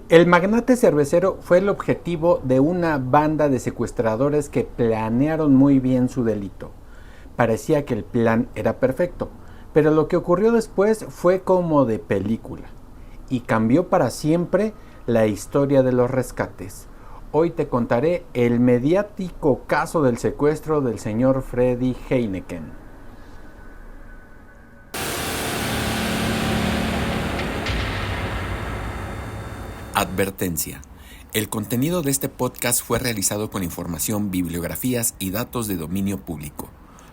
El magnate cervecero fue el objetivo de una banda de secuestradores que planearon muy bien su delito. Parecía que el plan era perfecto, pero lo que ocurrió después fue como de película y cambió para siempre la historia de los rescates. Hoy te contaré el mediático caso del secuestro del señor Freddy Heineken. Advertencia. El contenido de este podcast fue realizado con información, bibliografías y datos de dominio público.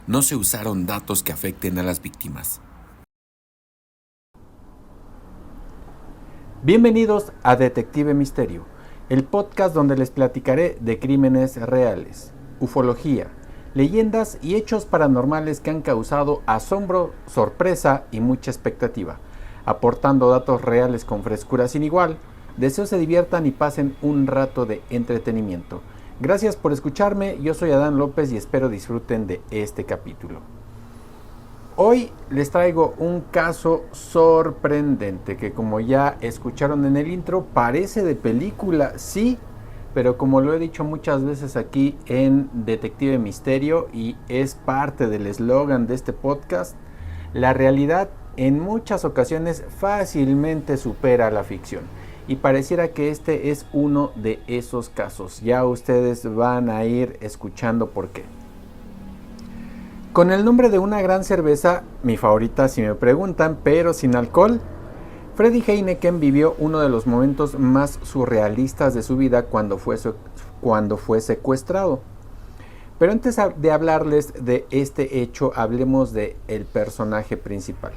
No se usaron datos que afecten a las víctimas. Bienvenidos a Detective Misterio, el podcast donde les platicaré de crímenes reales, ufología, leyendas y hechos paranormales que han causado asombro, sorpresa y mucha expectativa, aportando datos reales con frescura sin igual. Deseo se diviertan y pasen un rato de entretenimiento. Gracias por escucharme, yo soy Adán López y espero disfruten de este capítulo. Hoy les traigo un caso sorprendente que, como ya escucharon en el intro, parece de película, sí, pero como lo he dicho muchas veces aquí en Detective Misterio y es parte del eslogan de este podcast, la realidad en muchas ocasiones fácilmente supera la ficción. Y pareciera que este es uno de esos casos. Ya ustedes van a ir escuchando por qué. Con el nombre de una gran cerveza, mi favorita si me preguntan, pero sin alcohol, Freddy Heineken vivió uno de los momentos más surrealistas de su vida cuando fue secuestrado. Pero antes de hablarles de este hecho, hablemos del personaje principal.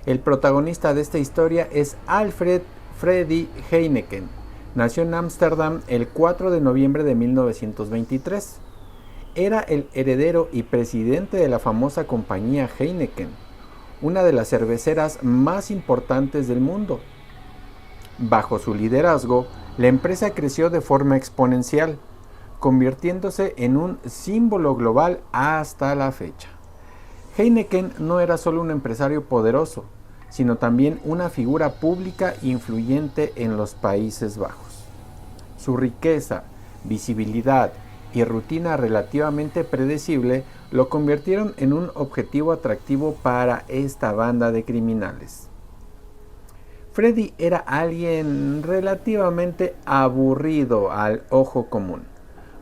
El protagonista de esta historia es Alfred Freddy Heineken. Nació en Ámsterdam el 4 de noviembre de 1923. Era el heredero y presidente de la famosa compañía Heineken, una de las cerveceras más importantes del mundo. Bajo su liderazgo, la empresa creció de forma exponencial, convirtiéndose en un símbolo global hasta la fecha. Heineken no era solo un empresario poderoso, sino también una figura pública influyente en los Países Bajos. Su riqueza, visibilidad y rutina relativamente predecible lo convirtieron en un objetivo atractivo para esta banda de criminales. Freddy era alguien relativamente aburrido al ojo común,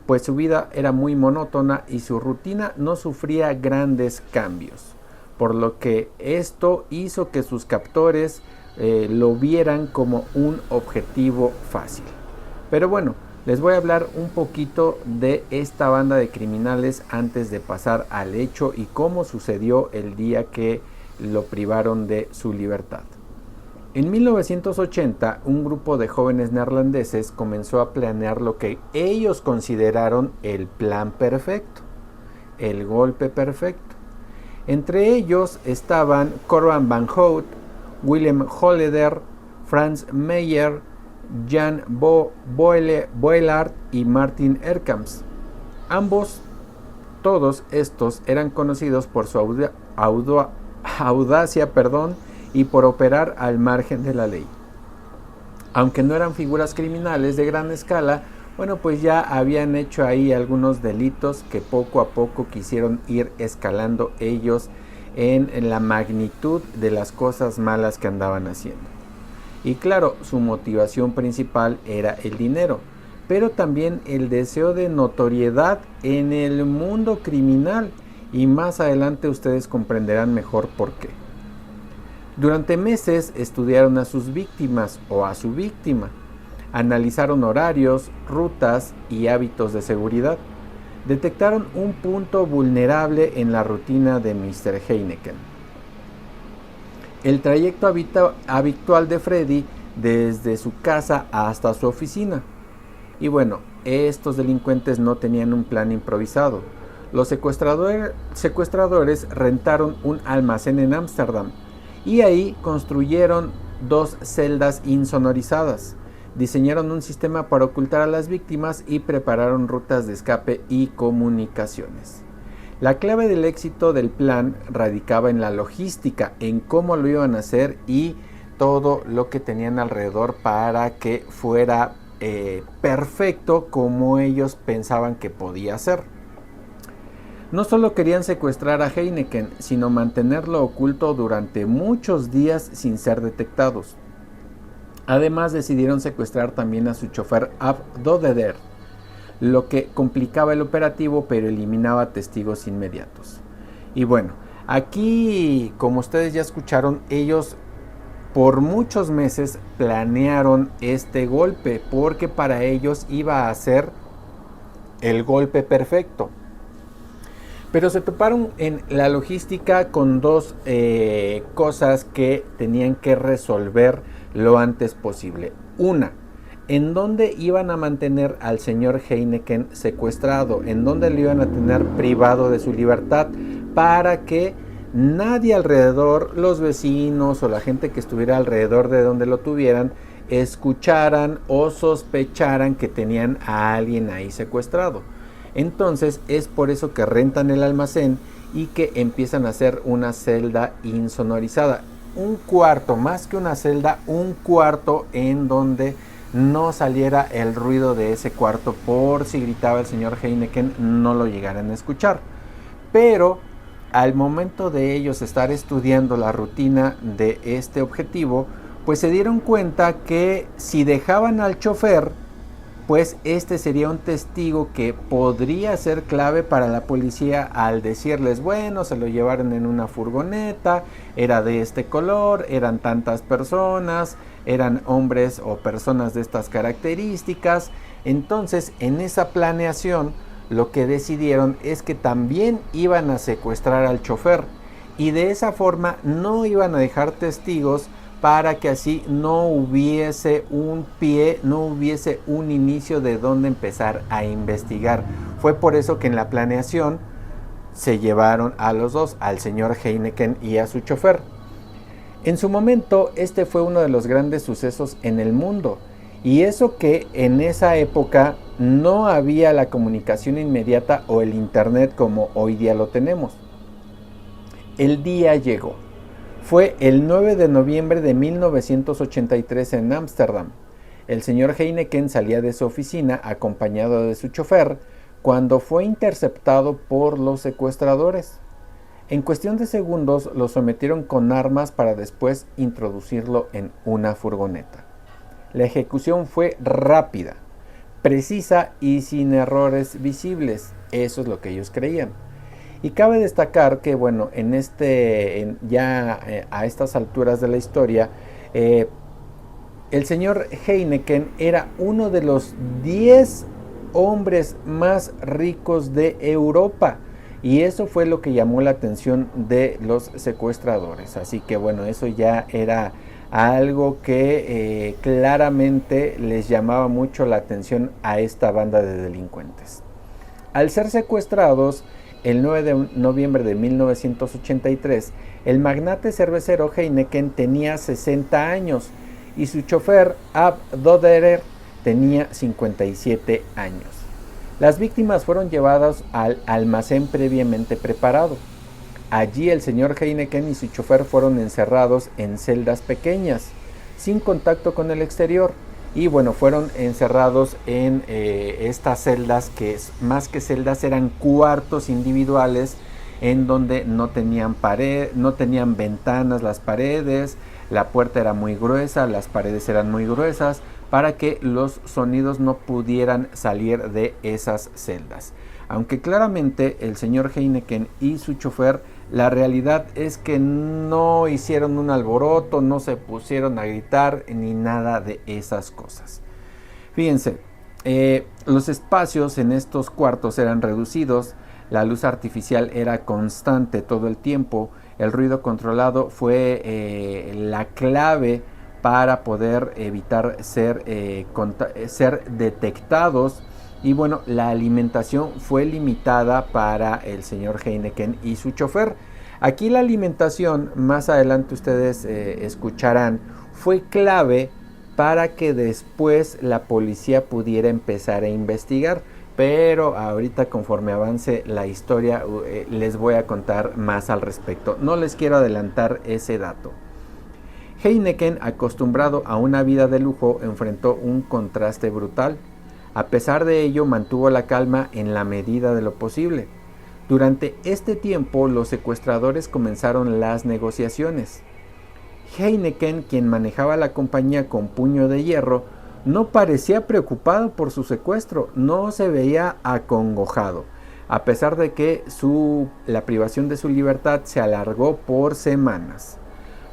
pues su vida era muy monótona y su rutina no sufría grandes cambios, por lo que esto hizo que sus captores lo vieran como un objetivo fácil. Pero bueno, les voy a hablar un poquito de esta banda de criminales antes de pasar al hecho y cómo sucedió el día que lo privaron de su libertad. En 1980, un grupo de jóvenes neerlandeses comenzó a planear lo que ellos consideraron el plan perfecto, el golpe perfecto. Entre ellos estaban Coran van Hout, Willem Holleder, Franz Meyer, Jan Boelaert y Martin Erkams. Todos estos eran conocidos por su audacia y por operar al margen de la ley. Aunque no eran figuras criminales de gran escala, bueno, pues ya habían hecho ahí algunos delitos que poco a poco quisieron ir escalando ellos en la magnitud de las cosas malas que andaban haciendo. Y claro, su motivación principal era el dinero, pero también el deseo de notoriedad en el mundo criminal, y más adelante ustedes comprenderán mejor por qué. Durante meses estudiaron a sus víctimas o a su víctima, analizaron horarios, rutas y hábitos de seguridad. Detectaron un punto vulnerable en la rutina de Mr. Heineken. El trayecto habitual de Freddy desde su casa hasta su oficina. Y bueno, estos delincuentes no tenían un plan improvisado. Los secuestradores rentaron un almacén en Ámsterdam y ahí construyeron 2 celdas insonorizadas. Diseñaron un sistema para ocultar a las víctimas y prepararon rutas de escape y comunicaciones. La clave del éxito del plan radicaba en la logística, en cómo lo iban a hacer y todo lo que tenían alrededor para que fuera perfecto como ellos pensaban que podía ser. No solo querían secuestrar a Heineken, sino mantenerlo oculto durante muchos días sin ser detectados. Además, decidieron secuestrar también a su chofer Ab Dodeder, lo que complicaba el operativo pero eliminaba testigos inmediatos. Y bueno, aquí, como ustedes ya escucharon, ellos por muchos meses planearon este golpe porque para ellos iba a ser el golpe perfecto. Pero se toparon en la logística con dos cosas que tenían que resolver lo antes posible. Una, ¿en dónde iban a mantener al señor Heineken secuestrado? ¿En dónde lo iban a tener privado de su libertad? Para que nadie alrededor, los vecinos o la gente que estuviera alrededor de donde lo tuvieran, escucharan o sospecharan que tenían a alguien ahí secuestrado. Entonces es por eso que rentan el almacén y que empiezan a hacer una celda insonorizada. Un cuarto, más que una celda, un cuarto en donde no saliera el ruido de ese cuarto por si gritaba el señor Heineken, no lo llegaran a escuchar. Pero al momento de ellos estar estudiando la rutina de este objetivo, pues se dieron cuenta que si dejaban al chofer, pues este sería un testigo que podría ser clave para la policía al decirles, bueno, se lo llevaron en una furgoneta, era de este color, eran tantas personas, eran hombres o personas de estas características. Entonces, en esa planeación, lo que decidieron es que también iban a secuestrar al chofer y de esa forma no iban a dejar testigos para que así no hubiese un pie, no hubiese un inicio de dónde empezar a investigar. Fue por eso que en la planeación se llevaron a los dos, al señor Heineken y a su chofer. En su momento, este fue uno de los grandes sucesos en el mundo. Y eso que en esa época no había la comunicación inmediata o el internet como hoy día lo tenemos. El día llegó. Fue el 9 de noviembre de 1983 en Ámsterdam. El señor Heineken salía de su oficina acompañado de su chofer cuando fue interceptado por los secuestradores. En cuestión de segundos lo sometieron con armas para después introducirlo en una furgoneta. La ejecución fue rápida, precisa y sin errores visibles. Eso es lo que ellos creían. Y cabe destacar que, bueno, a estas alturas de la historia, el señor Heineken era uno de los 10 hombres más ricos de Europa. Y eso fue lo que llamó la atención de los secuestradores. Así que, bueno, eso ya era algo que claramente les llamaba mucho la atención a esta banda de delincuentes. Al ser secuestrados, el 9 de noviembre de 1983, el magnate cervecero Heineken tenía 60 años y su chofer Ab Dodeder tenía 57 años. Las víctimas fueron llevadas al almacén previamente preparado. Allí el señor Heineken y su chofer fueron encerrados en celdas pequeñas, sin contacto con el exterior. Y bueno, fueron encerrados en estas celdas que más que celdas eran cuartos individuales en donde no tenían pared, no tenían ventanas las paredes, la puerta era muy gruesa, las paredes eran muy gruesas para que los sonidos no pudieran salir de esas celdas. Aunque claramente el señor Heineken y su chofer, la realidad es que no hicieron un alboroto, no se pusieron a gritar ni nada de esas cosas. Fíjense, los espacios en estos cuartos eran reducidos, la luz artificial era constante todo el tiempo, el ruido controlado fue la clave para poder evitar ser detectados. Y bueno, la alimentación fue limitada para el señor Heineken y su chofer. Aquí la alimentación, más adelante ustedes escucharán, fue clave para que después la policía pudiera empezar a investigar. Pero ahorita conforme avance la historia les voy a contar más al respecto. No les quiero adelantar ese dato. Heineken, acostumbrado a una vida de lujo, enfrentó un contraste brutal. A pesar de ello, mantuvo la calma en la medida de lo posible. Durante este tiempo, los secuestradores comenzaron las negociaciones. Heineken, quien manejaba la compañía con puño de hierro, no parecía preocupado por su secuestro, no se veía acongojado, a pesar de que la privación de su libertad se alargó por semanas.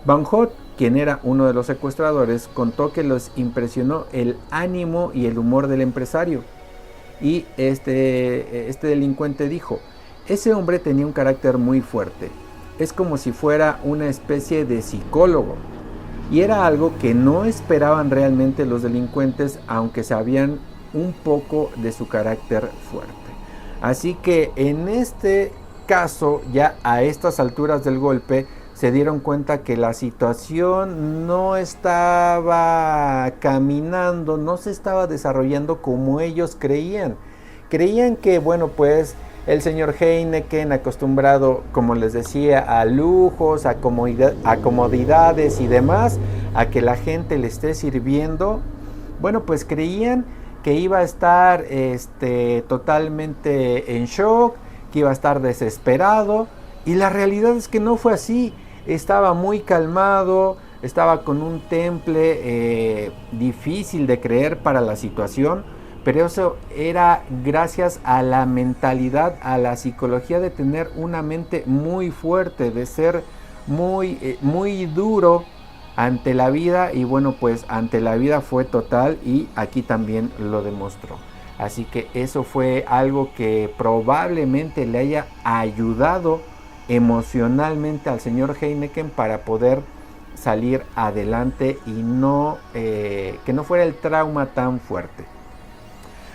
Van Hout, quien era uno de los secuestradores, contó que los impresionó el ánimo y el humor del empresario. Y este delincuente dijo: ese hombre tenía un carácter muy fuerte, es como si fuera una especie de psicólogo. Y era algo que no esperaban realmente los delincuentes, aunque sabían un poco de su carácter fuerte. Así que en este caso, ya a estas alturas del golpe, se dieron cuenta que la situación no estaba caminando, no se estaba desarrollando como ellos creían. Creían que, bueno, pues el señor Heineken, acostumbrado, como les decía, a lujos, a comodidades y demás, a que la gente le esté sirviendo, bueno, pues creían que iba a estar totalmente en shock, que iba a estar desesperado, y la realidad es que no fue así. Estaba muy calmado, estaba con un temple difícil de creer para la situación, pero eso era gracias a la mentalidad, a la psicología de tener una mente muy fuerte, de ser muy duro ante la vida, y bueno, pues ante la vida fue total, y aquí también lo demostró. Así que eso fue algo que probablemente le haya ayudado emocionalmente al señor Heineken para poder salir adelante y que no fuera el trauma tan fuerte.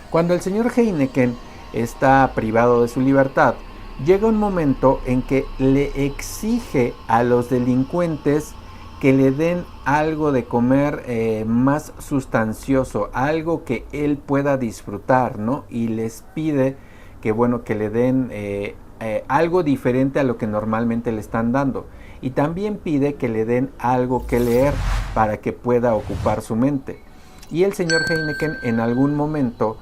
Cuando el señor Heineken está privado de su libertad, llega un momento en que le exige a los delincuentes que le den algo de comer más sustancioso, algo que él pueda disfrutar, ¿no? Y les pide que, bueno, que le den algo diferente a lo que normalmente le están dando. Y también pide que le den algo que leer para que pueda ocupar su mente. Y el señor Heineken en algún momento,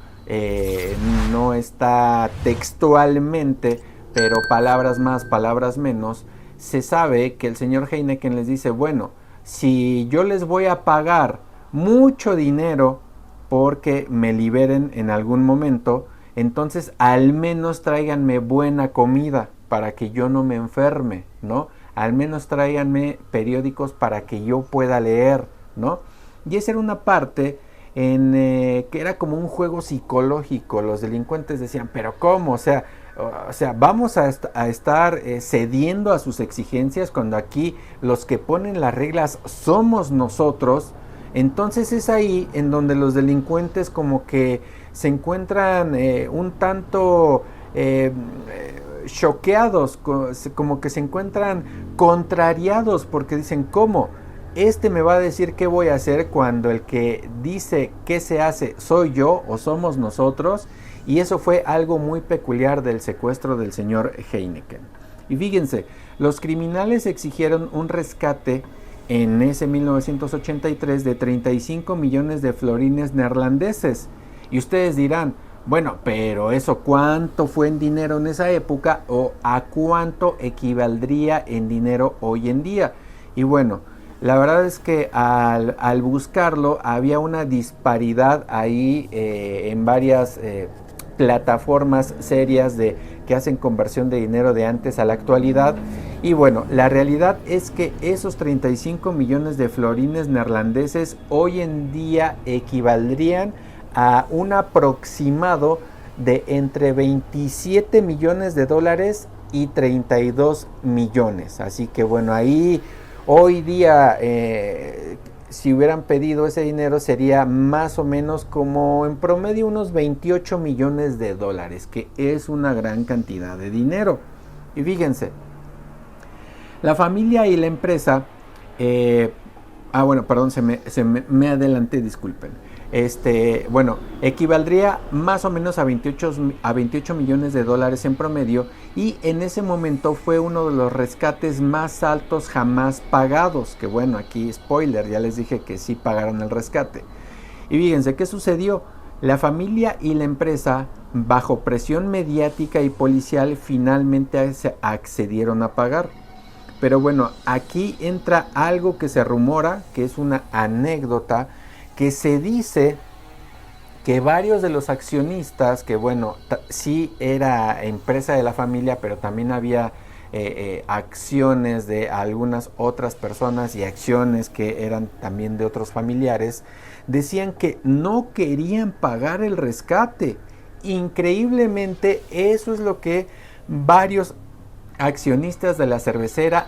no está textualmente, pero palabras más, palabras menos, se sabe que el señor Heineken les dice: bueno, si yo les voy a pagar mucho dinero porque me liberen en algún momento, entonces al menos tráiganme buena comida para que yo no me enferme, ¿no? Al menos tráiganme periódicos para que yo pueda leer, ¿no? Y esa era una parte que era como un juego psicológico. Los delincuentes decían: pero ¿cómo? O sea, vamos a estar cediendo a sus exigencias cuando aquí los que ponen las reglas somos nosotros. Entonces es ahí en donde los delincuentes como que se encuentran un tanto choqueados, como que se encuentran contrariados, porque dicen: ¿cómo? Este me va a decir qué voy a hacer cuando el que dice qué se hace soy yo o somos nosotros. Y eso fue algo muy peculiar del secuestro del señor Heineken. Y fíjense, los criminales exigieron un rescate en ese 1983 de 35 millones de florines neerlandeses. Y ustedes dirán: bueno, pero eso ¿cuánto fue en dinero en esa época? ¿O a cuánto equivaldría en dinero hoy en día? Y bueno, la verdad es que al buscarlo había una disparidad ahí en varias plataformas serias que hacen conversión de dinero de antes a la actualidad. Y bueno, la realidad es que esos 35 millones de florines neerlandeses hoy en día equivaldrían a un aproximado de entre 27 millones de dólares y 32 millones. Así que bueno, ahí hoy día si hubieran pedido ese dinero sería más o menos como en promedio unos 28 millones de dólares, que es una gran cantidad de dinero. Y fíjense, la familia y la empresa, bueno, perdón, me adelanté, disculpen. equivaldría más o menos a 28 millones de dólares en promedio, y en ese momento fue uno de los rescates más altos jamás pagados, que bueno, aquí spoiler, ya les dije que sí pagaron el rescate. Y fíjense, ¿qué sucedió? La familia y la empresa, bajo presión mediática y policial, finalmente accedieron a pagar. Pero bueno, aquí entra algo que se rumora, que es una anécdota, que se dice que varios de los accionistas, que bueno, sí era empresa de la familia, pero también había acciones de algunas otras personas y acciones que eran también de otros familiares, decían que no querían pagar el rescate. Increíblemente, eso es lo que varios accionistas de la cervecera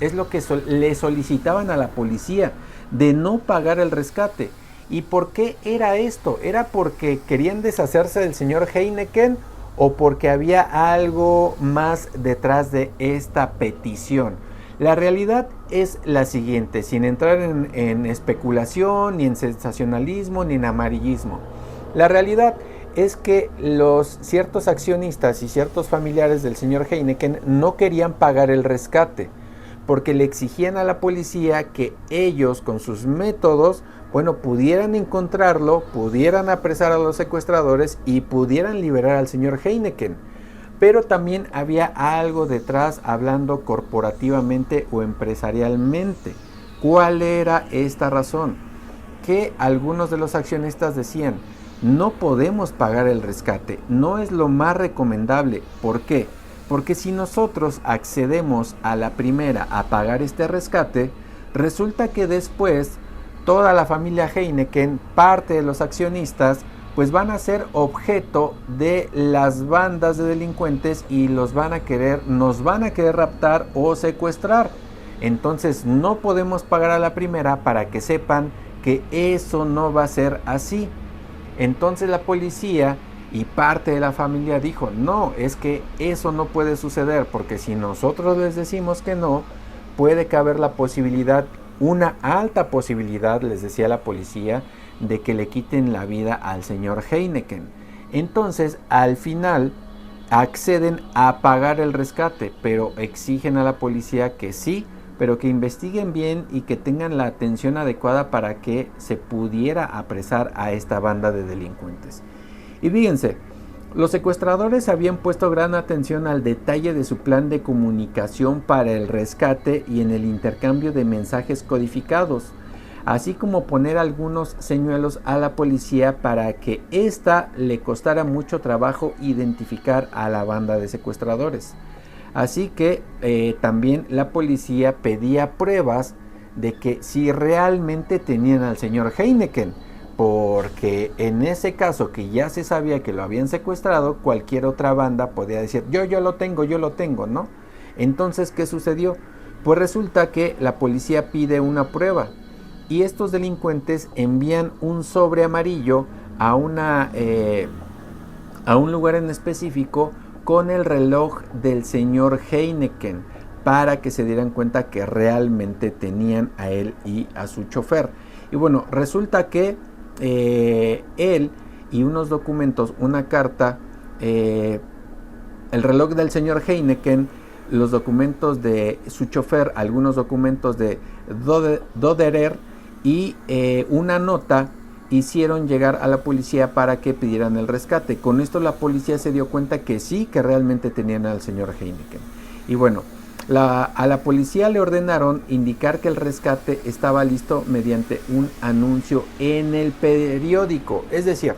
es lo que le solicitaban a la policía, de no pagar el rescate. ¿Y por qué era esto? ¿Era porque querían deshacerse del señor Heineken o porque había algo más detrás de esta petición? La realidad es la siguiente, sin entrar en especulación, ni en sensacionalismo, ni en amarillismo. La realidad es que los ciertos accionistas y ciertos familiares del señor Heineken no querían pagar el rescate, porque le exigían a la policía que ellos, con sus métodos, bueno, pudieran encontrarlo, pudieran apresar a los secuestradores y pudieran liberar al señor Heineken. Pero también había algo detrás, hablando corporativamente o empresarialmente. ¿Cuál era esta razón? Que algunos de los accionistas decían: no podemos pagar el rescate, no es lo más recomendable. ¿Por qué? Porque si nosotros accedemos a la primera a pagar este rescate, resulta que después toda la familia Heineken, parte de los accionistas, pues van a ser objeto de las bandas de delincuentes y nos van a querer raptar o secuestrar. Entonces no podemos pagar a la primera, para que sepan que eso no va a ser así. Entonces la policía y parte de la familia dijo: no, es que eso no puede suceder, porque si nosotros les decimos que no, puede caber la posibilidad, una alta posibilidad, les decía la policía, de que le quiten la vida al señor Heineken. Entonces, al final, acceden a pagar el rescate, pero exigen a la policía que sí, pero que investiguen bien y que tengan la atención adecuada para que se pudiera apresar a esta banda de delincuentes. Y fíjense, los secuestradores habían puesto gran atención al detalle de su plan de comunicación para el rescate y en el intercambio de mensajes codificados, así como poner algunos señuelos a la policía para que ésta le costara mucho trabajo identificar a la banda de secuestradores. Así que también la policía pedía pruebas de que si realmente tenían al señor Heineken, porque en ese caso que ya se sabía que lo habían secuestrado, cualquier otra banda podía decir: yo lo tengo, ¿no? Entonces, ¿qué sucedió? Pues resulta que la policía pide una prueba y estos delincuentes envían un sobre amarillo a un lugar en específico con el reloj del señor Heineken, para que se dieran cuenta que realmente tenían a él y a su chofer. Y bueno, resulta que él y unos documentos, una carta, el reloj del señor Heineken, los documentos de su chofer, algunos documentos de Doderer y una nota, hicieron llegar a la policía para que pidieran el rescate. Con esto la policía se dio cuenta que sí, que realmente tenían al señor Heineken. Y bueno, a la policía le ordenaron indicar que el rescate estaba listo mediante un anuncio en el periódico. Es decir,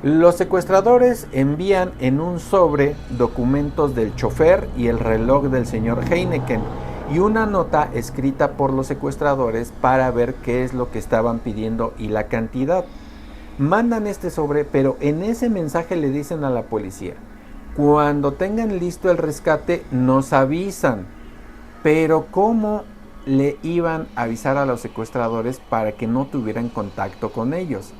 los secuestradores envían en un sobre documentos del chofer y el reloj del señor Heineken y una nota escrita por los secuestradores para ver qué es lo que estaban pidiendo y la cantidad. Mandan este sobre, pero en ese mensaje le dicen a la policía: cuando tengan listo el rescate nos avisan. Pero ¿cómo le iban a avisar a los secuestradores para que no tuvieran contacto con ellos?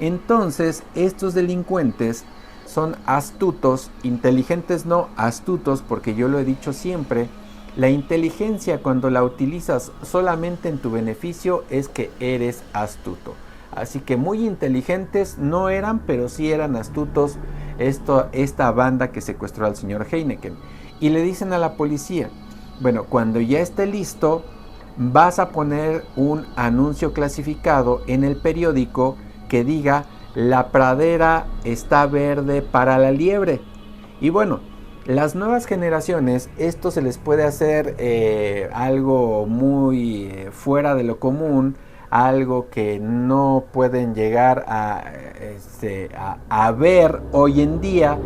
Entonces estos delincuentes son astutos, inteligentes no, astutos, porque yo lo he dicho siempre: la inteligencia, cuando la utilizas solamente en tu beneficio, es que eres astuto. Así que muy inteligentes no eran, pero sí eran astutos esta banda que secuestró al señor Heineken. Y le dicen a la policía, bueno, cuando ya esté listo, vas a poner un anuncio clasificado en el periódico que diga: la pradera está verde para la liebre. Y bueno, las nuevas generaciones, esto se les puede hacer algo muy fuera de lo común, algo que no pueden llegar a ver hoy en día,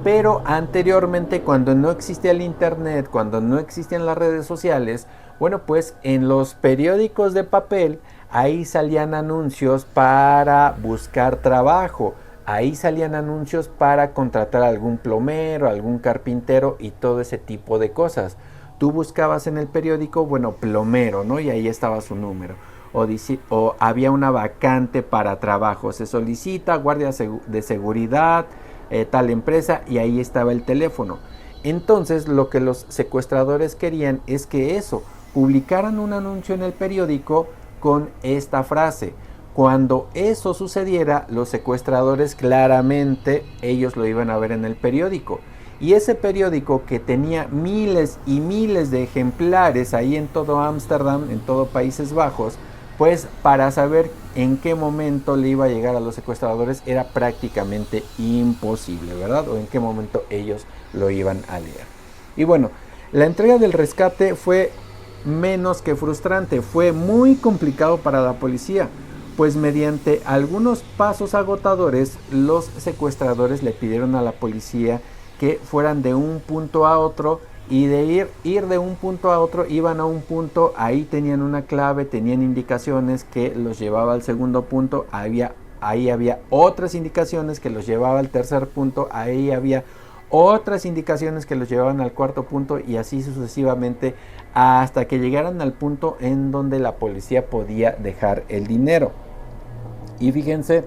pero anteriormente, cuando no existía el internet, cuando no existían las redes sociales, bueno, pues en los periódicos de papel, ahí salían anuncios para buscar trabajo. Ahí salían anuncios para contratar a algún plomero, algún carpintero y todo ese tipo de cosas. Tú buscabas en el periódico, bueno, plomero, ¿no? Y ahí estaba su número. O había una vacante para trabajo. Se solicita guardia de seguridad, tal empresa, y ahí estaba el teléfono. Entonces, lo que los secuestradores querían es que publicaran un anuncio en el periódico con esta frase. Cuando eso sucediera, los secuestradores claramente ellos lo iban a ver en el periódico. Y ese periódico, que tenía miles y miles de ejemplares ahí en todo Ámsterdam, en todo Países Bajos, pues para saber en qué momento le iba a llegar a los secuestradores era prácticamente imposible, ¿verdad? O en qué momento ellos lo iban a leer. Y bueno, la entrega del rescate fue menos que frustrante, fue muy complicado para la policía, pues mediante algunos pasos agotadores, los secuestradores le pidieron a la policía que fueran de un punto a otro, y de ir de un punto a otro, iban a un punto, ahí tenían una clave, tenían indicaciones que los llevaba al segundo punto, ahí había otras indicaciones que los llevaba al tercer punto, ahí había otras indicaciones que los llevaban al cuarto punto, y así sucesivamente hasta que llegaran al punto en donde la policía podía dejar el dinero. Y fíjense,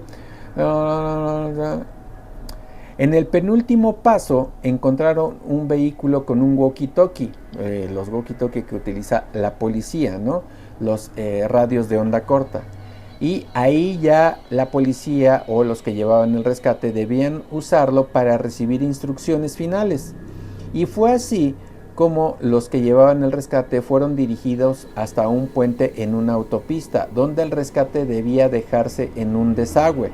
en el penúltimo paso encontraron un vehículo con un walkie-talkie, los walkie-talkie que utiliza la policía, ¿no? Los radios de onda corta. Y ahí ya la policía o los que llevaban el rescate debían usarlo para recibir instrucciones finales. Y fue así como los que llevaban el rescate fueron dirigidos hasta un puente en una autopista, donde el rescate debía dejarse en un desagüe.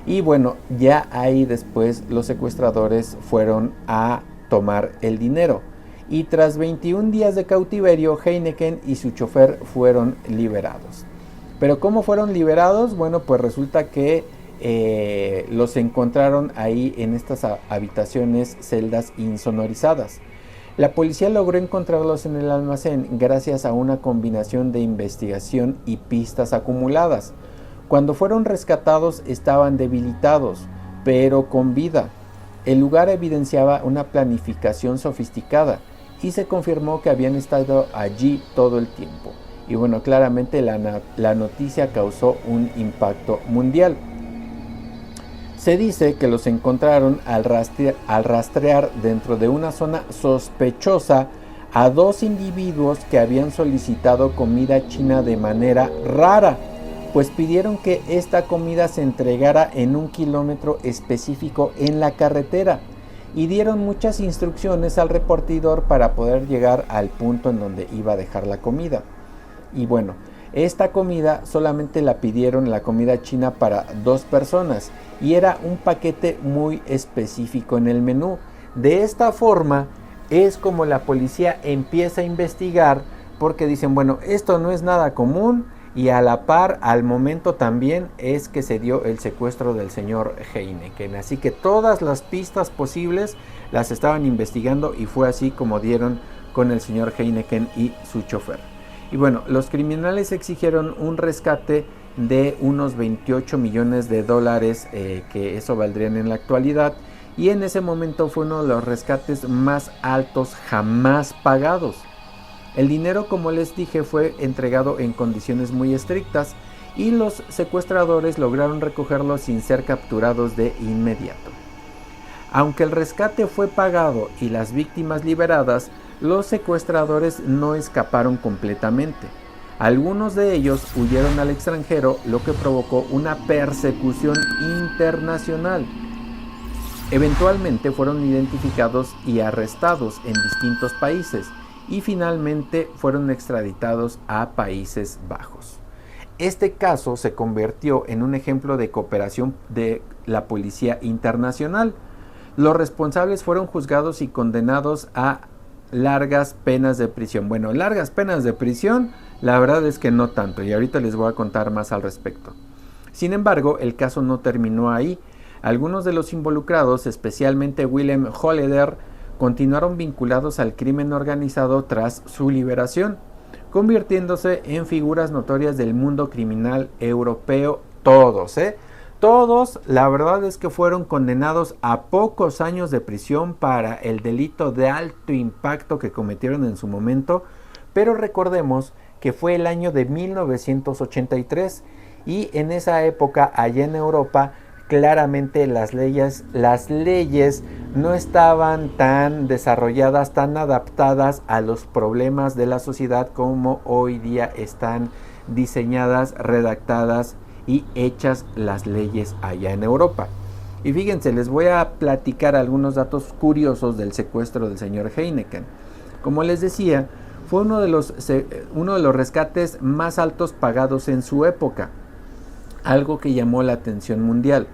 Y bueno, ya ahí después los secuestradores fueron a tomar el dinero. Y tras 21 días de cautiverio, Heineken y su chofer fueron liberados. Pero ¿cómo fueron liberados? Bueno, pues resulta que los encontraron ahí en estas habitaciones, celdas insonorizadas. La policía logró encontrarlos en el almacén gracias a una combinación de investigación y pistas acumuladas. Cuando fueron rescatados estaban debilitados, pero con vida. El lugar evidenciaba una planificación sofisticada y se confirmó que habían estado allí todo el tiempo. Y bueno, claramente la noticia causó un impacto mundial. Se dice que los encontraron al rastrear dentro de una zona sospechosa a dos individuos que habían solicitado comida china de manera rara, pues pidieron que esta comida se entregara en un kilómetro específico en la carretera y dieron muchas instrucciones al repartidor para poder llegar al punto en donde iba a dejar la comida. Y bueno, esta comida solamente la pidieron, la comida china, para 2 personas, y era un paquete muy específico en el menú. De esta forma es como la policía empieza a investigar, porque dicen, bueno, esto no es nada común, y a la par, al momento también es que se dio el secuestro del señor Heineken. Así que todas las pistas posibles las estaban investigando, y fue así como dieron con el señor Heineken y su chofer. Y bueno, los criminales exigieron un rescate de unos 28 millones de dólares, que eso valdrían en la actualidad, y en ese momento fue uno de los rescates más altos jamás pagados. El dinero, como les dije, fue entregado en condiciones muy estrictas, y los secuestradores lograron recogerlo sin ser capturados de inmediato. Aunque el rescate fue pagado y las víctimas liberadas, los secuestradores no escaparon completamente. Algunos de ellos huyeron al extranjero, lo que provocó una persecución internacional. Eventualmente fueron identificados y arrestados en distintos países y finalmente fueron extraditados a Países Bajos. Este caso se convirtió en un ejemplo de cooperación de la policía internacional. Los responsables fueron juzgados y condenados a largas penas de prisión. Bueno, largas penas de prisión, la verdad es que no tanto, y ahorita les voy a contar más al respecto. Sin embargo, el caso no terminó ahí. Algunos de los involucrados, especialmente William Holleder, continuaron vinculados al crimen organizado tras su liberación, convirtiéndose en figuras notorias del mundo criminal europeo. Todos, la verdad es que fueron condenados a pocos años de prisión para el delito de alto impacto que cometieron en su momento, pero recordemos que fue el año de 1983 y en esa época allá en Europa claramente las leyes no estaban tan desarrolladas, tan adaptadas a los problemas de la sociedad como hoy día están diseñadas, redactadas y hechas las leyes allá en Europa. Y fíjense, les voy a platicar algunos datos curiosos del secuestro del señor Heineken. Como les decía, fue uno de los rescates más altos pagados en su época, algo que llamó la atención mundial.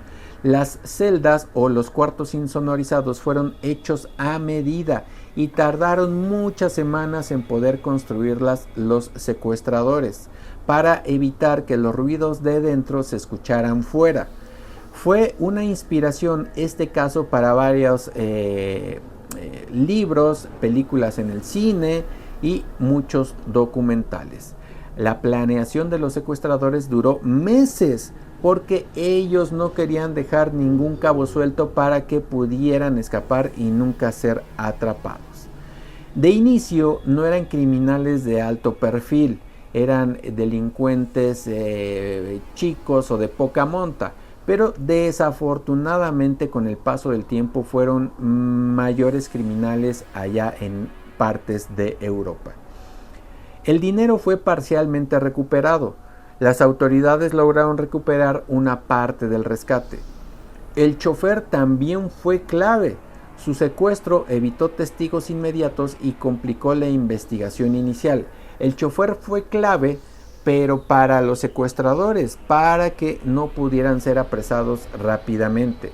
Las celdas o los cuartos insonorizados fueron hechos a medida y tardaron muchas semanas en poder construirlas los secuestradores para evitar que los ruidos de dentro se escucharan fuera. Fue una inspiración este caso para varios libros, películas en el cine y muchos documentales. La planeación de los secuestradores duró meses porque ellos no querían dejar ningún cabo suelto para que pudieran escapar y nunca ser atrapados. De inicio no eran criminales de alto perfil, eran delincuentes chicos o de poca monta, pero desafortunadamente con el paso del tiempo fueron mayores criminales allá en partes de Europa. El dinero fue parcialmente recuperado. Las autoridades lograron recuperar una parte del rescate. El chofer también fue clave. Su secuestro evitó testigos inmediatos y complicó la investigación inicial. El chofer fue clave, pero para los secuestradores, para que no pudieran ser apresados rápidamente.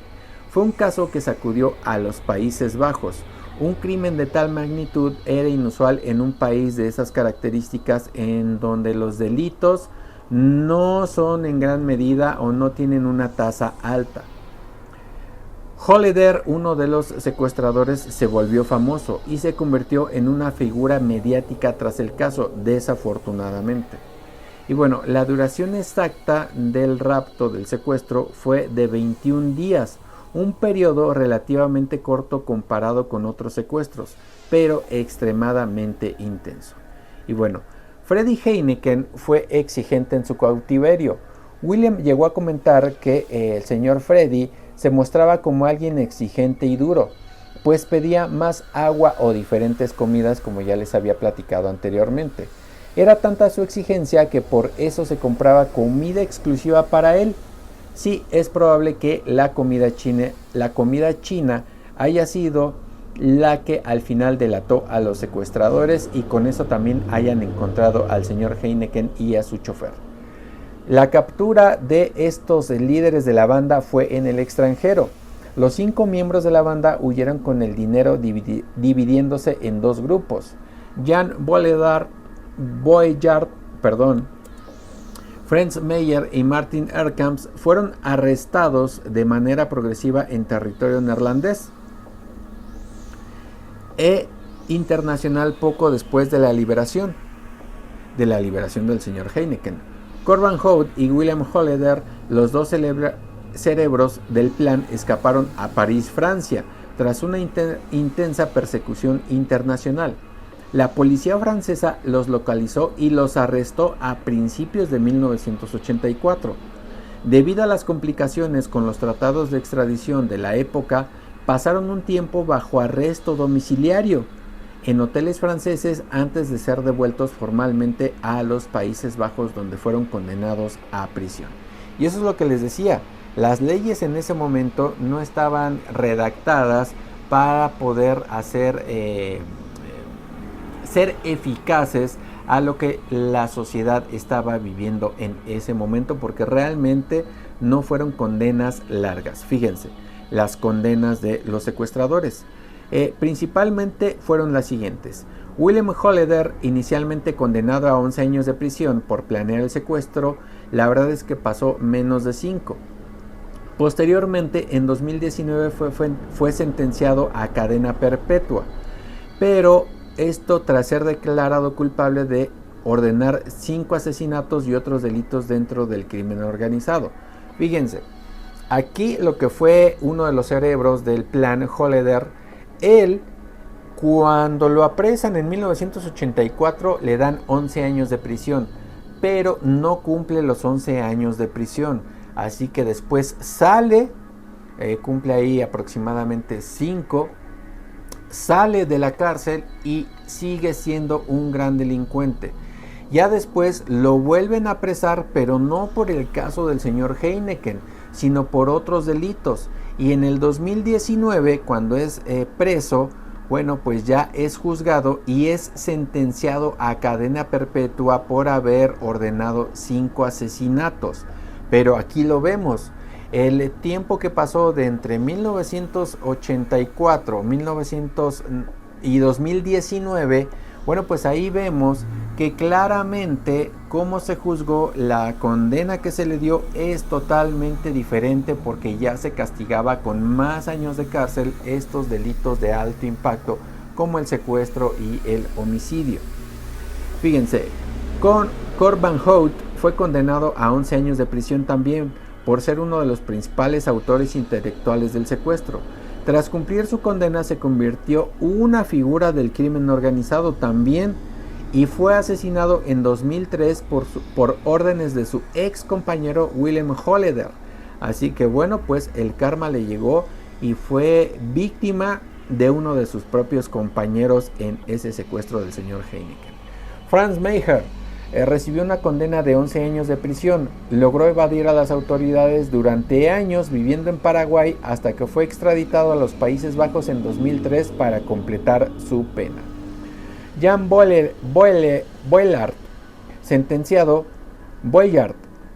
Fue un caso que sacudió a los Países Bajos. Un crimen de tal magnitud era inusual en un país de esas características en donde los delitos no son en gran medida o no tienen una tasa alta. Holleder, uno de los secuestradores, se volvió famoso y se convirtió en una figura mediática tras el caso, desafortunadamente. Y bueno, la duración exacta del rapto del secuestro fue de 21 días, un periodo relativamente corto comparado con otros secuestros, pero extremadamente intenso. Y bueno, Freddy Heineken fue exigente en su cautiverio. William llegó a comentar que el señor Freddy se mostraba como alguien exigente y duro, pues pedía más agua o diferentes comidas, como ya les había platicado anteriormente. Era tanta su exigencia que por eso se compraba comida exclusiva para él. Sí, es probable que la comida china haya sido la que al final delató a los secuestradores y con eso también hayan encontrado al señor Heineken y a su chofer. La captura de estos líderes de la banda fue en el extranjero. Los 5 miembros de la banda huyeron con el dinero dividiéndose en 2 grupos. Jan Boyard, Franz Meyer y Martin Erkamps fueron arrestados de manera progresiva en territorio neerlandés e internacional poco después de la liberación del señor Heineken. Corban Hout y William Holleder, los dos cerebros del plan, escaparon a París, Francia, tras una intensa persecución internacional. La policía francesa los localizó y los arrestó a principios de 1984. Debido a las complicaciones con los tratados de extradición de la época, pasaron un tiempo bajo arresto domiciliario en hoteles franceses antes de ser devueltos formalmente a los Países Bajos, donde fueron condenados a prisión. Y eso es lo que les decía, las leyes en ese momento no estaban redactadas para poder ser eficaces a lo que la sociedad estaba viviendo en ese momento, porque realmente no fueron condenas largas. Fíjense, las condenas de los secuestradores principalmente fueron las siguientes. William Holeder, inicialmente condenado a 11 años de prisión por planear el secuestro, la verdad es que pasó menos de 5. Posteriormente, en 2019 fue sentenciado a cadena perpetua, pero esto tras ser declarado culpable de ordenar 5 asesinatos y otros delitos dentro del crimen organizado. Fíjense, aquí lo que fue uno de los cerebros del plan Holeder, él, cuando lo apresan en 1984, le dan 11 años de prisión, pero no cumple los 11 años de prisión. Así que después sale, cumple ahí aproximadamente 5, sale de la cárcel y sigue siendo un gran delincuente. Ya después lo vuelven a apresar, pero no por el caso del señor Heineken, sino por otros delitos. Y en el 2019, cuando es preso, bueno, pues ya es juzgado y es sentenciado a cadena perpetua por haber ordenado 5 asesinatos. Pero aquí lo vemos, el tiempo que pasó de entre 1984 y 2019, bueno, pues ahí vemos que claramente cómo se juzgó, la condena que se le dio es totalmente diferente, porque ya se castigaba con más años de cárcel estos delitos de alto impacto como el secuestro y el homicidio. Fíjense, Cor Van Hout fue condenado a 11 años de prisión también por ser uno de los principales autores intelectuales del secuestro. Tras cumplir su condena se convirtió una figura del crimen organizado también y fue asesinado en 2003 por órdenes de su ex compañero William Holeder. Así que bueno, pues el karma le llegó y fue víctima de uno de sus propios compañeros en ese secuestro del señor Heineken. Franz Mayer recibió una condena de 11 años de prisión. Logró evadir a las autoridades durante años viviendo en Paraguay hasta que fue extraditado a los Países Bajos en 2003 para completar su pena. Jan Boyard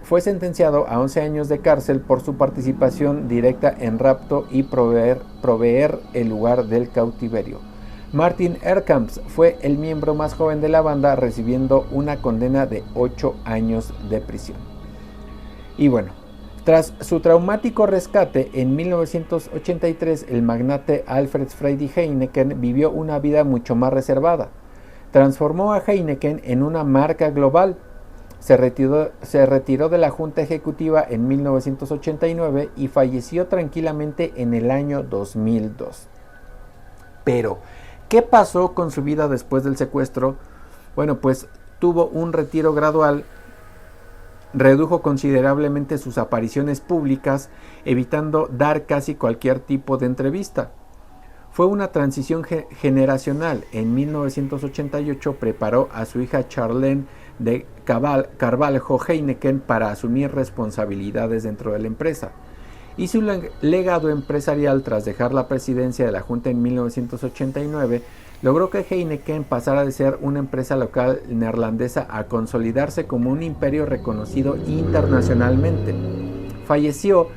fue sentenciado a 11 años de cárcel por su participación directa en rapto y proveer el lugar del cautiverio. Martin Erkamps fue el miembro más joven de la banda, recibiendo una condena de 8 años de prisión. Y bueno, tras su traumático rescate en 1983, el magnate Alfred Freddy Heineken vivió una vida mucho más reservada. Transformó a Heineken en una marca global. Se retiró de la junta ejecutiva en 1989 y falleció tranquilamente en el año 2002. Pero ¿qué pasó con su vida después del secuestro? Bueno, pues tuvo un retiro gradual, redujo considerablemente sus apariciones públicas, evitando dar casi cualquier tipo de entrevista. Fue una transición generacional. En 1988 preparó a su hija Charlene de Carvalho Heineken para asumir responsabilidades dentro de la empresa. Y su legado empresarial tras dejar la presidencia de la Junta en 1989 logró que Heineken pasara de ser una empresa local neerlandesa a consolidarse como un imperio reconocido internacionalmente. Falleció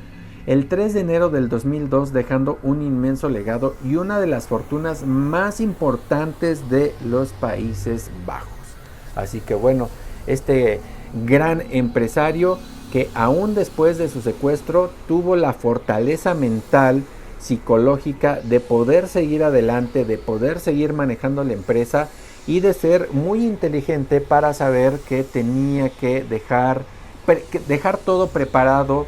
el 3 de enero del 2002 dejando un inmenso legado y una de las fortunas más importantes de los Países Bajos. Así que bueno, este gran empresario que aún después de su secuestro tuvo la fortaleza mental, psicológica de poder seguir adelante, de poder seguir manejando la empresa y de ser muy inteligente para saber que tenía que dejar todo preparado,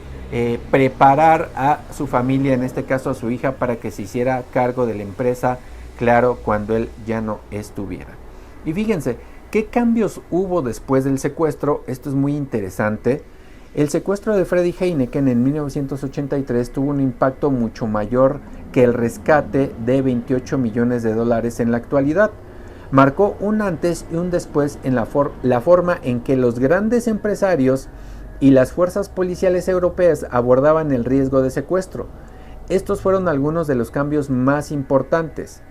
preparar a su familia, en este caso a su hija, para que se hiciera cargo de la empresa, claro, cuando él ya no estuviera. Y fíjense, ¿qué cambios hubo después del secuestro? Esto es muy interesante. El secuestro de Freddy Heineken en 1983 tuvo un impacto mucho mayor que el rescate de $28 millones en la actualidad. Marcó un antes y un después en la forma en que los grandes empresarios y las fuerzas policiales europeas abordaban el riesgo de secuestro. Estos fueron algunos de los cambios más importantes.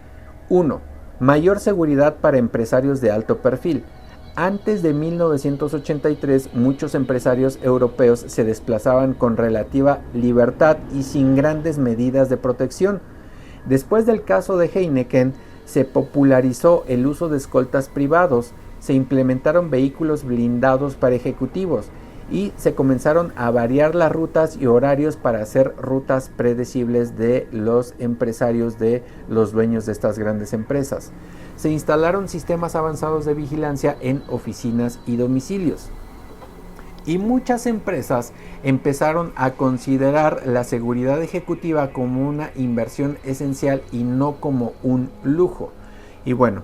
1. Mayor seguridad para empresarios de alto perfil. Antes de 1983, muchos empresarios europeos se desplazaban con relativa libertad y sin grandes medidas de protección. Después del caso de Heineken, se popularizó el uso de escoltas privados, se implementaron vehículos blindados para ejecutivos y se comenzaron a variar las rutas y horarios para hacer rutas predecibles de los empresarios, de los dueños de estas grandes empresas. Se instalaron sistemas avanzados de vigilancia en oficinas y domicilios. Y muchas empresas empezaron a considerar la seguridad ejecutiva como una inversión esencial y no como un lujo. Y bueno,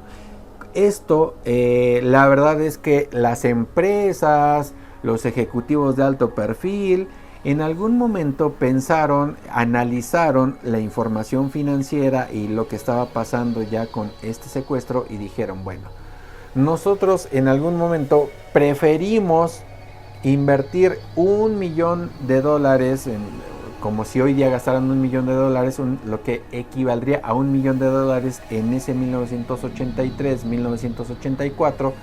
esto la verdad es que las empresas, los ejecutivos de alto perfil, en algún momento pensaron, analizaron la información financiera y lo que estaba pasando ya con este secuestro y dijeron, bueno, nosotros en algún momento preferimos invertir $1 millón, como si hoy día gastaran $1 millón, lo que equivaldría a $1 millón en ese 1983, 1984,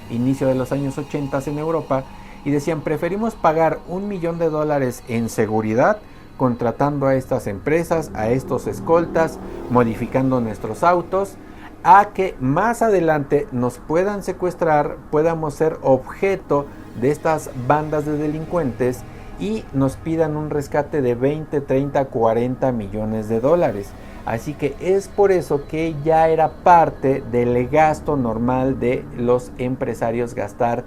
inicio de los años 80 en Europa, y decían, preferimos pagar $1 millón en seguridad, contratando a estas empresas, a estos escoltas, modificando nuestros autos, a que más adelante nos puedan secuestrar, podamos ser objeto de estas bandas de delincuentes y nos pidan un rescate de 20, 30, 40 millones de dólares. Así que es por eso que ya era parte del gasto normal de los empresarios gastar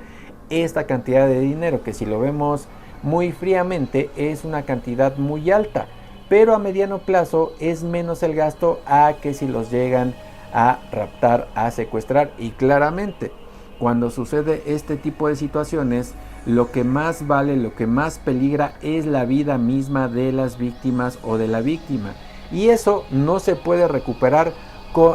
esta cantidad de dinero, que si lo vemos muy fríamente es una cantidad muy alta, pero a mediano plazo es menos el gasto a que si los llegan a raptar, a secuestrar. Y claramente cuando sucede este tipo de situaciones, lo que más vale, lo que más peligra es la vida misma de las víctimas o de la víctima, y eso no se puede recuperar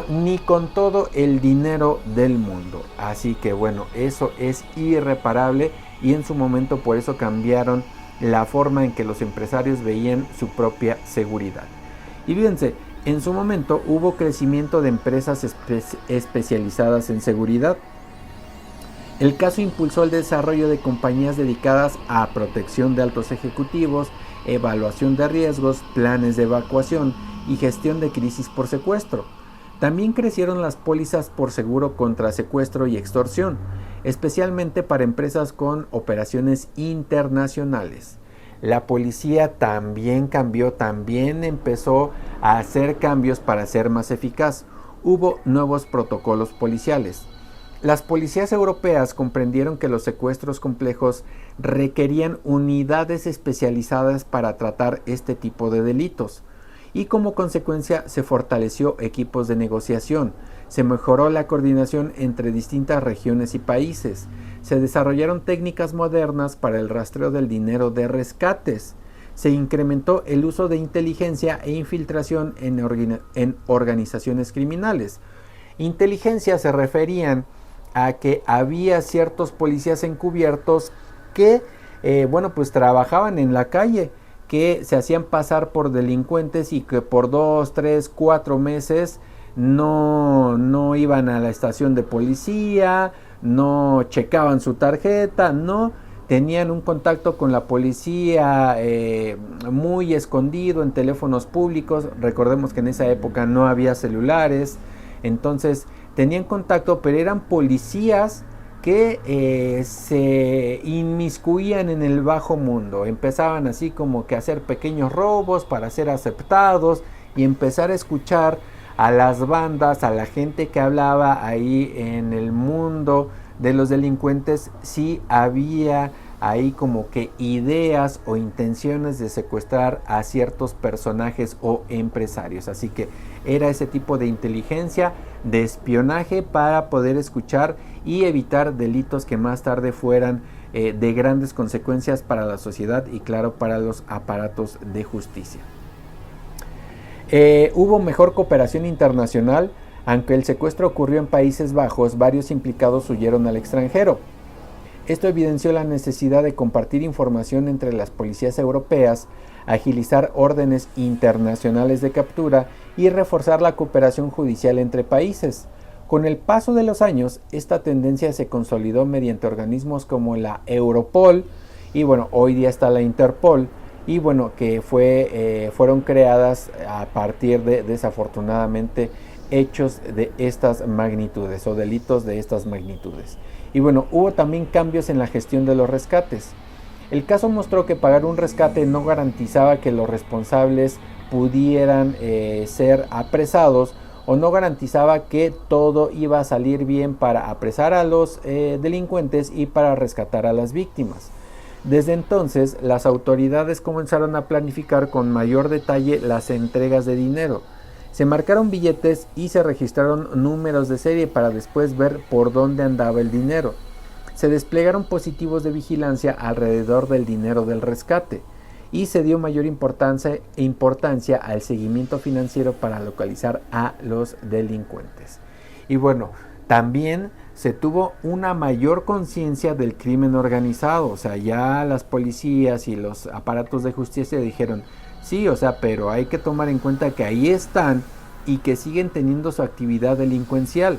ni con todo el dinero del mundo. Así que bueno, eso es irreparable, y en su momento por eso cambiaron la forma en que los empresarios veían su propia seguridad. Y fíjense, en su momento hubo crecimiento de empresas especializadas en seguridad. El caso impulsó el desarrollo de compañías dedicadas a protección de altos ejecutivos, evaluación de riesgos, planes de evacuación y gestión de crisis por secuestro. También crecieron las pólizas por seguro contra secuestro y extorsión, especialmente para empresas con operaciones internacionales. La policía también cambió, también empezó a hacer cambios para ser más eficaz. Hubo nuevos protocolos policiales. Las policías europeas comprendieron que los secuestros complejos requerían unidades especializadas para tratar este tipo de delitos, y como consecuencia se fortaleció equipos de negociación, se mejoró la coordinación entre distintas regiones y países, se desarrollaron técnicas modernas para el rastreo del dinero de rescates, se incrementó el uso de inteligencia e infiltración en organizaciones criminales. Inteligencia se referían a que había ciertos policías encubiertos que pues trabajaban en la calle, que se hacían pasar por delincuentes y que por 2, 3, 4 meses no iban a la estación de policía, no checaban su tarjeta, no tenían un contacto con la policía muy escondido en teléfonos públicos. Recordemos que en esa época no había celulares, entonces tenían contacto, pero eran policías que se inmiscuían en el bajo mundo. Empezaban así como que a hacer pequeños robos para ser aceptados y empezar a escuchar a las bandas, a la gente que hablaba ahí en el mundo de los delincuentes, si había ahí como que ideas o intenciones de secuestrar a ciertos personajes o empresarios. Así que era ese tipo de inteligencia, de espionaje, para poder escuchar y evitar delitos que más tarde fueran de grandes consecuencias para la sociedad y claro, para los aparatos de justicia. Hubo mejor cooperación internacional. Aunque el secuestro ocurrió en Países Bajos, varios implicados huyeron al extranjero. Esto evidenció la necesidad de compartir información entre las policías europeas, agilizar órdenes internacionales de captura y reforzar la cooperación judicial entre países. Con el paso de los años, esta tendencia se consolidó mediante organismos como la Europol y hoy día está la Interpol y que fueron creadas a partir de desafortunadamente hechos de estas magnitudes o delitos de estas magnitudes. Y hubo también cambios en la gestión de los rescates. El caso mostró que pagar un rescate no garantizaba que los responsables pudieran ser apresados o no garantizaba que todo iba a salir bien para apresar a los delincuentes y para rescatar a las víctimas. Desde entonces, las autoridades comenzaron a planificar con mayor detalle las entregas de dinero. Se marcaron billetes y se registraron números de serie para después ver por dónde andaba el dinero. Se desplegaron dispositivos de vigilancia alrededor del dinero del rescate y se dio mayor importancia al seguimiento financiero para localizar a los delincuentes. Y también se tuvo una mayor conciencia del crimen organizado, o sea, ya las policías y los aparatos de justicia dijeron, sí, pero hay que tomar en cuenta que ahí están y que siguen teniendo su actividad delincuencial.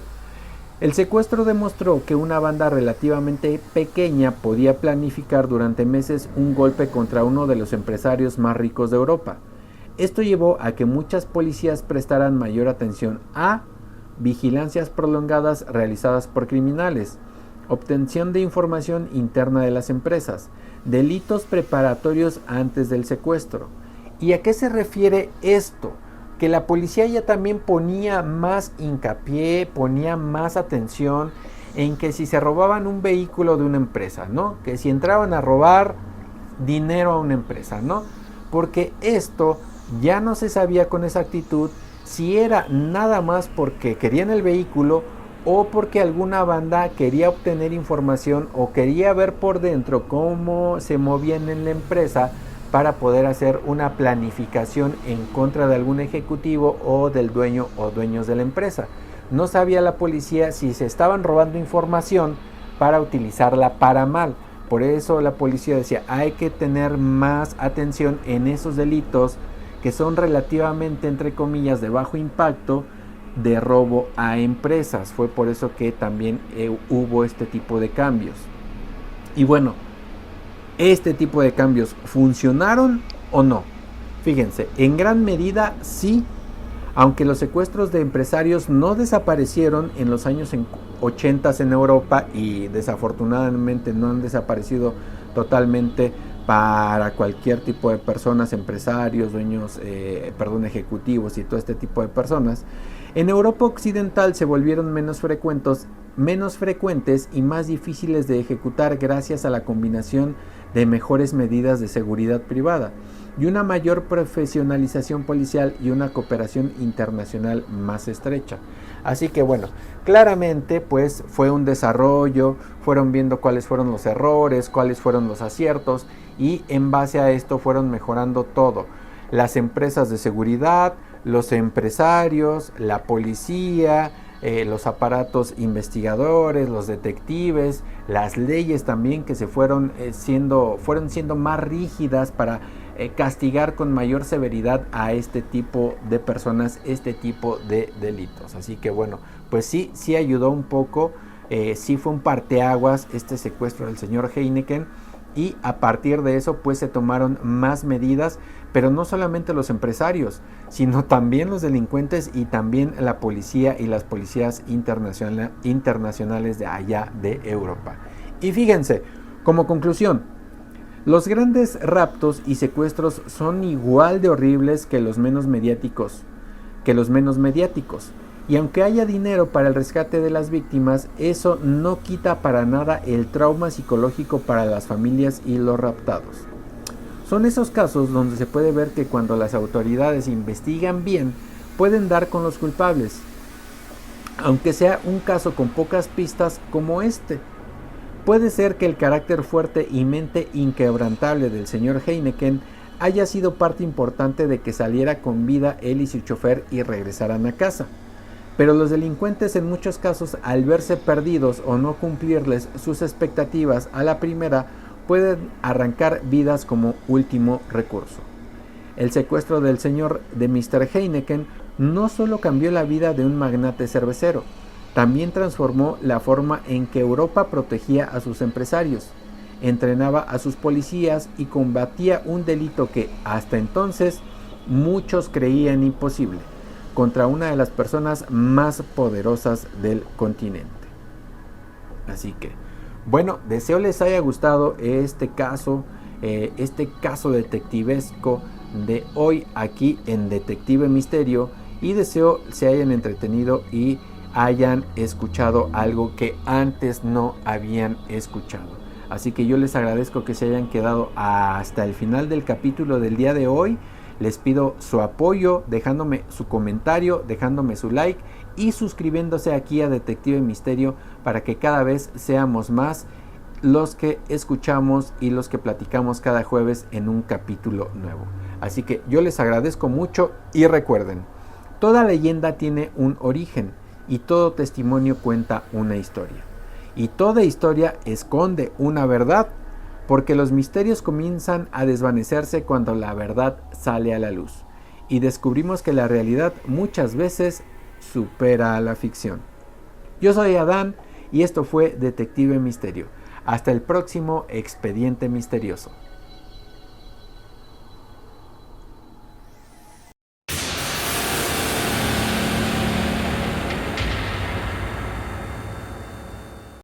El secuestro demostró que una banda relativamente pequeña podía planificar durante meses un golpe contra uno de los empresarios más ricos de Europa. Esto llevó a que muchas policías prestaran mayor atención a vigilancias prolongadas realizadas por criminales, obtención de información interna de las empresas, delitos preparatorios antes del secuestro. ¿Y a qué se refiere esto? Que la policía ya también ponía más hincapié, ponía más atención en que si se robaban un vehículo de una empresa, ¿no? Que si entraban a robar dinero a una empresa, ¿no? Porque esto ya no se sabía con exactitud si era nada más porque querían el vehículo o porque alguna banda quería obtener información o quería ver por dentro cómo se movían en la empresa para poder hacer una planificación en contra de algún ejecutivo o del dueño o dueños de la empresa. No sabía la policía si se estaban robando información para utilizarla para mal. Por eso la policía decía, hay que tener más atención en esos delitos que son relativamente, entre comillas, de bajo impacto, de robo a empresas. Fue por eso que también hubo este tipo de cambios. Y ¿este tipo de cambios funcionaron o no? Fíjense, en gran medida sí, aunque los secuestros de empresarios no desaparecieron en los años 80 en Europa y desafortunadamente no han desaparecido totalmente para cualquier tipo de personas, empresarios, dueños, ejecutivos y todo este tipo de personas. En Europa Occidental se volvieron menos frecuentes y más difíciles de ejecutar gracias a la combinación de mejores medidas de seguridad privada y una mayor profesionalización policial y una cooperación internacional más estrecha. Así que claramente pues fue un desarrollo, fueron viendo cuáles fueron los errores, cuáles fueron los aciertos y en base a esto fueron mejorando todo. Las empresas de seguridad, los empresarios, la policía, los aparatos investigadores, los detectives, las leyes también que se fueron siendo más rígidas para castigar con mayor severidad a este tipo de personas, este tipo de delitos. Así que pues sí ayudó un poco, sí fue un parteaguas este secuestro del señor Heineken y a partir de eso pues se tomaron más medidas, pero no solamente los empresarios, sino también los delincuentes y también la policía y las policías internacionales de allá de Europa. Y fíjense, como conclusión, los grandes raptos y secuestros son igual de horribles que los menos mediáticos. Y aunque haya dinero para el rescate de las víctimas, eso no quita para nada el trauma psicológico para las familias y los raptados. Son esos casos donde se puede ver que cuando las autoridades investigan bien, pueden dar con los culpables, aunque sea un caso con pocas pistas como este. Puede ser que el carácter fuerte y mente inquebrantable del señor Heineken haya sido parte importante de que saliera con vida él y su chofer y regresaran a casa. Pero los delincuentes en muchos casos, al verse perdidos o no cumplirles sus expectativas a la primera, pueden arrancar vidas como último recurso. El secuestro del señor de Mr. Heineken no solo cambió la vida de un magnate cervecero, también transformó la forma en que Europa protegía a sus empresarios, entrenaba a sus policías y combatía un delito que hasta entonces muchos creían imposible, contra una de las personas más poderosas del continente. Así que, bueno, deseo les haya gustado este caso detectivesco de hoy aquí en Detective Misterio, y deseo se hayan entretenido y hayan escuchado algo que antes no habían escuchado. Así que yo les agradezco que se hayan quedado hasta el final del capítulo del día de hoy. Les pido su apoyo, dejándome su comentario, dejándome su like y suscribiéndose aquí a Detective Misterio para que cada vez seamos más los que escuchamos y los que platicamos cada jueves en un capítulo nuevo. Así que yo les agradezco mucho y recuerden, toda leyenda tiene un origen y todo testimonio cuenta una historia. Y toda historia esconde una verdad, porque los misterios comienzan a desvanecerse cuando la verdad sale a la luz y descubrimos que la realidad muchas veces supera a la ficción. Yo soy Adán y esto fue Detective Misterio. Hasta el próximo expediente misterioso.